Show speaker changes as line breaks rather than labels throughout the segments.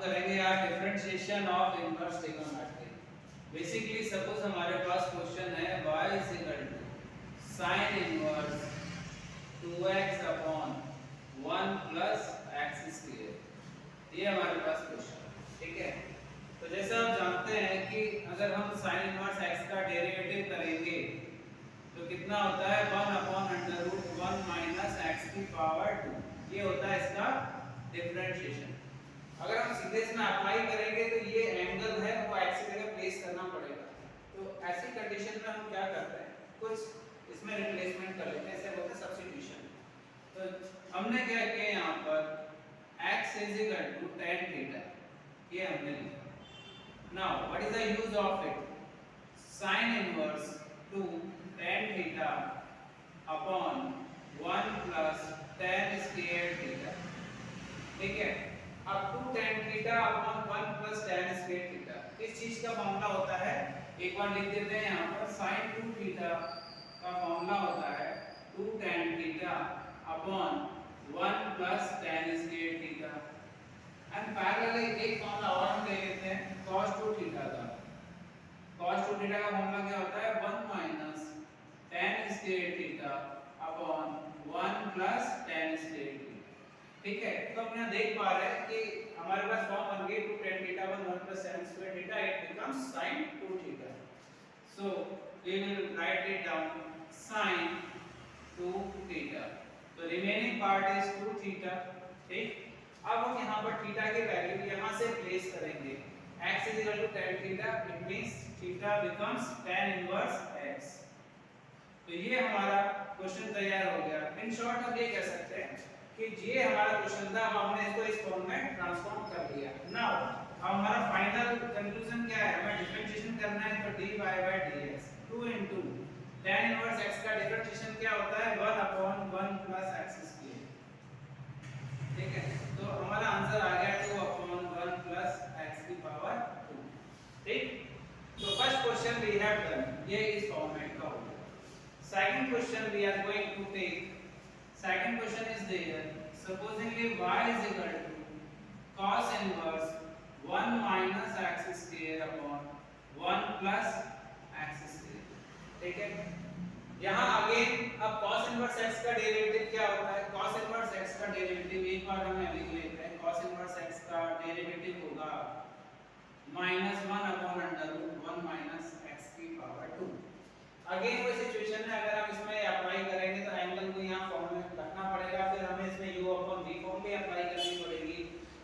करेंगे यार differentiation of inverse trigonometry. Basically suppose हमारे पास क्वेश्चन है y is equal to sin inverse 2x upon 1 plus x square. ये हमारे पास क्वेश्चन है, ठीक है। तो जैसा आप जानते हैं कि अगर हम sin इनवर्स x का डेरिवेटिव करेंगे तो कितना होता है 1 upon under root 1 minus x की पावर 2। ये होता है इसका डिफरेंशिएशन। अगर हम सीधे इसमें अप्लाई करेंगे तो ये एंगल है वो x की जगह प्लेस करना पड़ेगा। तो ऐसी कंडीशन में हम क्या करते हैं, कुछ इसमें रिप्लेसमेंट कर लेते हैं, इसे बोलते हैं सब्स्टिट्यूशन। तो हमने क्या किया यहाँ पर x is equal to tan theta, ये हमने लिखा। Now what is the use of it, sin inverse 2 tan theta upon 1 plus tan square theta, ठीक है। अब 2 tan theta upon 1 plus tan square theta किस चीज का फॉर्मूला होता है, एक बार लिख देते हैं यहाँ पर। sin 2 थीटा का फॉर्मूला होता है 2 tan theta upon 1 plus tan square theta. And parallelly एक फॉर्मूला और हम ले लेते हैं cos 2 थीटा का। cos 2 थीटा का फॉर्मूला क्या होता है 1 minus tan square theta upon 1 plus tan square theta, ठीक है। तो हम यहाँ देख पा रहे हैं कि हमारे पास फॉर्म बन गई 2 tan theta 1 plus tan square theta, it becomes sin 2 theta. So we will write it down sin 2 theta. तो रिमेनिंग पार्ट इज 2 थीटा, ठीक। अब हम यहाँ पर थीटा की वैल्यू यहाँ से प्लेस करेंगे। x is equal to tan theta, it means theta becomes tan inverse x। तो ये हमारा क्वेश्चन तैयार हो गया। इन शॉर्ट हम ये कह सकते हैं कि ये हमारा क्वेश्चन था, अब हमने इसको इस फॉर्म में ट्रांसफॉर्म कर लिया। नाउ अब हमारा फाइनल कंक्लूजन क्या है, हमें डिफरेंशिएशन करना है। तो dy dx 2 into tan inverse x का डिफरेंशिएशन क्या होता है 1 upon 1 plus x स्क्वायर, ठीक है। तो हमारा आंसर आ गया 2 upon 1 plus x की पावर 2, ठीक। तो first question we have done, ये इस फॉर्मेट का होगा। Second question we are going to take, second question is there, supposingly y is equal to cos inverse 1 minus x square upon 1 plus x square, ठीक है। यहाँ again अब cos inverse x का derivative क्या होता है, cos इनवर्स x का derivative एक बार हम लिख लेते हैं। cos इनवर्स x का डेरिवेटिव होगा -1 upon under root 1 minus x की पावर 2। अगेन वो सिचुएशन है, अगर हम इसमें अप्लाई करेंगे तो एंगल को यहाँ फॉर्म में रखना पड़ेगा, फिर हमें इसमें u अपॉन v फॉर्म भी अप्लाई करनी पड़ेगी।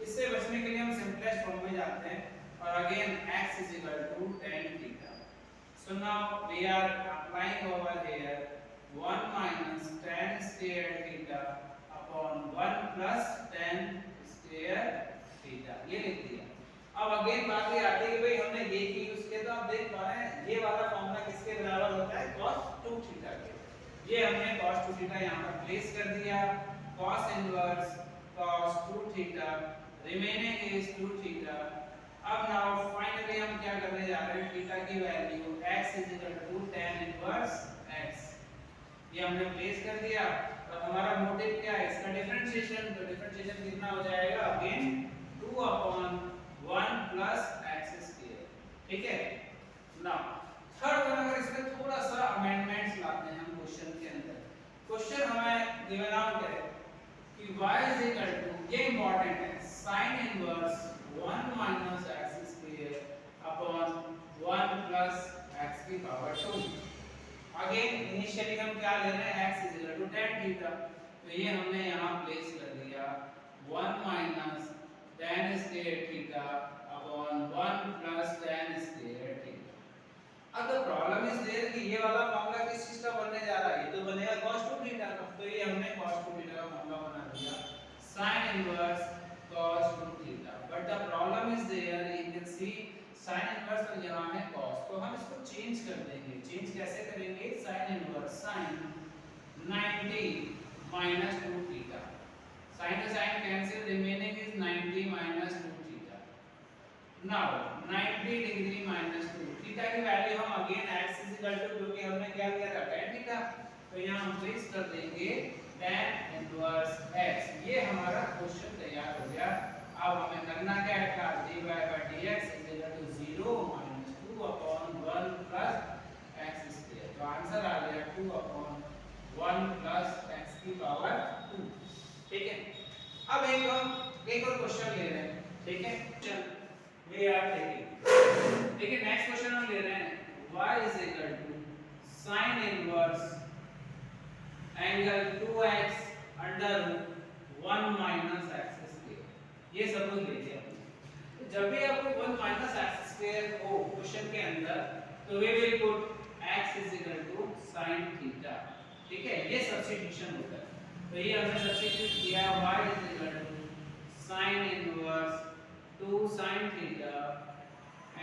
इससे बचने के लिए हम सिंपलेस्ट फॉर्म में जाते हैं और again x is equal to tan theta. So now we are applying over here 1 minus tan square theta upon 1 plus tan square theta, ये लिख दिया। अब अगेन बात ये आती है कि भाई हमने ये की उसके, तो आप देख पा रहे हैं ये वाला फॉर्मूला किसके बराबर होता है cos 2 थीटा के। ये हमने cos 2 थीटा यहां पर प्लेस कर दिया। cos इनवर्स cos 2 थीटा रिमेनिंग इज 2 थीटा। अब नाउ फाइनली हम क्या करने जा रहे हैं, थीटा की value x is equal to tan inverse x, ये हमने प्लेस कर दिया। अब हमारा मोटिव क्या है, इसका डिफरेंशिएशन। तो डिफरेंशिएशन कितना हो जाएगा, again 2 upon 1 plus x square, ठीक है। नाउ थर्ड वन, अगर इसमें थोड़ा सा अमेंडमेंट्स लाते हैं हम क्वेश्चन के अंदर। क्वेश्चन हमें गिवन आउट है कि y इज इक्वल टू, ये इंपॉर्टेंट है, sin inverse 1 minus x square upon 1 plus x की पावर 2। अगेन इनिशियली हम क्या ले रहे हैं, x is equal to tan theta, तो ये हमने यहां प्लेस कर दिया 1 minus tan square theta upon 1 plus tan square theta. अब द प्रॉब्लम इज देयर कि ये वाला फॉर्मूला किस चीज का बनने जा रहा है, ये तो बनेगा cos 2 थीटा का। तो ये हमने cos 2 थीटा का फॉर्मूला बना दिया sin इनवर्स cos 2 theta. But the problem is there, you can see sin inverse और यहां है cos, तो हम इसको चेंज कर देंगे। चेंज कैसे करेंगे, sin inverse sin 90 minus 2 theta, sin to sin cancel, remaining is 90 minus 2 theta. Now 90 degree minus 2 theta की वैल्यू हम again x is equal to, क्योंकि हमने क्या लिया था tan थीटा, तो यहाँ हम प्लेस कर देंगे tan इनवर्स x। ये हमारा क्वेश्चन तैयार हो गया। अब हमें करना क्या है, एक और क्वेश्चन ले रहे हैं, ठीक है, चल वे आर टेकिंग। देखिए नेक्स्ट क्वेश्चन हम ले रहे हैं y is equal to sin inverse angle 2x under root 1 minus x square, ये सपोज लीजिए आपने। तो जब भी आपको 1 माइनस एक्स स्क्वायर हो क्वेश्चन के अंदर, तो we will put x is equal to sin theta, ठीक है, ये सब्स्टिट्यूशन होता है। तो ये हमने सब्स्टिट्यूट किया y is equal to sin inverse 2 sin theta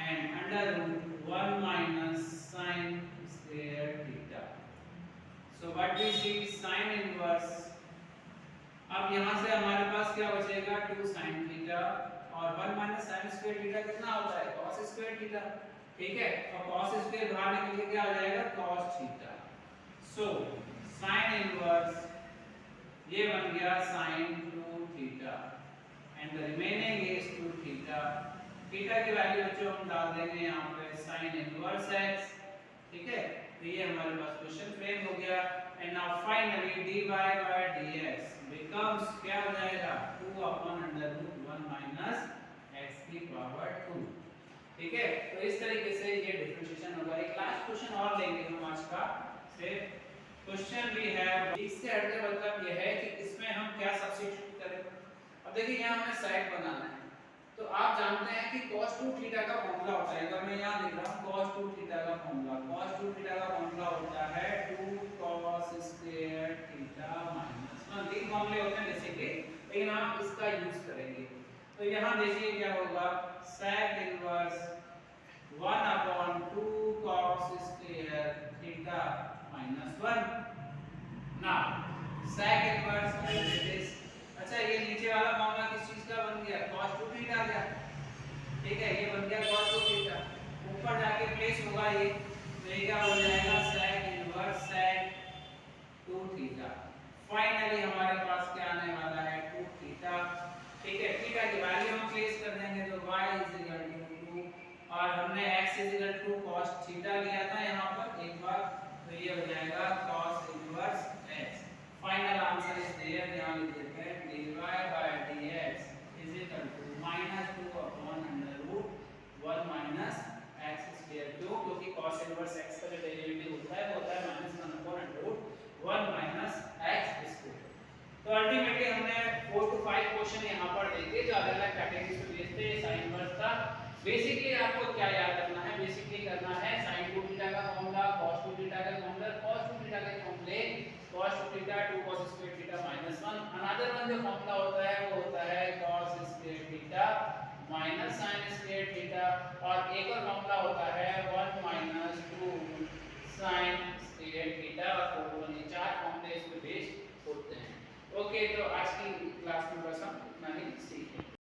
and under root 1 minus sin square theta. So what we see sin inverse, अब यहाँ से हमारे पास क्या बचेगा 2 sin थीटा और 1 minus sin square theta कितना होता है cos square theta, ठीक है, और cos square बाहर निकल के क्या आ जाएगा cos theta. So sin inverse ये बन गया sin 2 theta and the remaining is 2 theta. Theta की वैल्यू बच्चों हम डाल देंगे यहाँ पे sin इनवर्स x, ठीक है, तो ये हमारे पास क्वेश्चन फ्रेम हो गया। And now finally dy by dx becomes क्या हो जाएगा 2 upon under root 1 minus x की पावर 2, ठीक है। तो इस तरीके से ये डिफरेंशिएशन होगा। एक लास्ट क्वेश्चन और लेंगे हम आज का, सिर्फ क्वेश्चन भी है, इससे हटके मतलब ये है कि इसमें हम क्या सब्स्टिट्यूट करें। अब देखिए यहाँ हमें साइड बनाना है, तो आप जानते हैं कि cos 2 थीटा का फॉर्मूला होता है, अगर मैं यहाँ लिख रहा हूँ cos 2 थीटा का फॉर्मूला, cos 2 थीटा का फॉर्मूला होता है 2 cos स्क्वायर थीटा माइनस 1। तीन फॉर्मूले होते हैं बेसिकली, लेकिन हम इसका यूज करेंगे। तो यहाँ देखिए क्या होगा sec inverse 1 upon 2 cos square theta minus 1। Now sec inverse, अच्छा ये नीचे वाला फॉर्मूला किस चीज का बन गया cos 2 थीटा का, ठीक है, ये बन गया cos 2 थीटा, ऊपर जाके प्लेस होगा ये, तो ये क्या हो जाएगा sec inverse sec 2 theta. Finally हमारे पास क्या आने वाला है 2 थीटा, ठीक है, थीटा की वैल्यू हम प्लेस कर देंगे, तो y इज इक्वल टू 2 और हमने x is equal to cos theta लिया था यहाँ पर एक बार, तो ये हो जाएगा cos inverse x। Final answer is there, यहाँ लिख देते हैं dy by dx is equal to -2 upon under root 1 minus x square, क्योंकि cos इनवर्स x का जो डेरिवेटिव होता है वो होता है -1 upon under root 1 minus x square। तो अल्टीमेटली हमने 4 to 5 क्वेश्चन यहाँ पर देखे जो अलग-अलग कैटेगरीज पे बेस्ड थे। sin इनवर्स था, बेसिकली आपको क्या याद रखना है, बेसिकली करना है sin 2 थीटा का फॉर्मूला, cos 2 थीटा का फॉर्मूला, cos 2 थीटा के फॉर्मूले cos 2 theta 2 cos square theta minus 1। Another one जो फॉर्मूला होता है वो होता है cos square theta minus sin square theta, और एक और फॉर्मूला होता है 1 minus 2 sin स्क्वायर थीटा।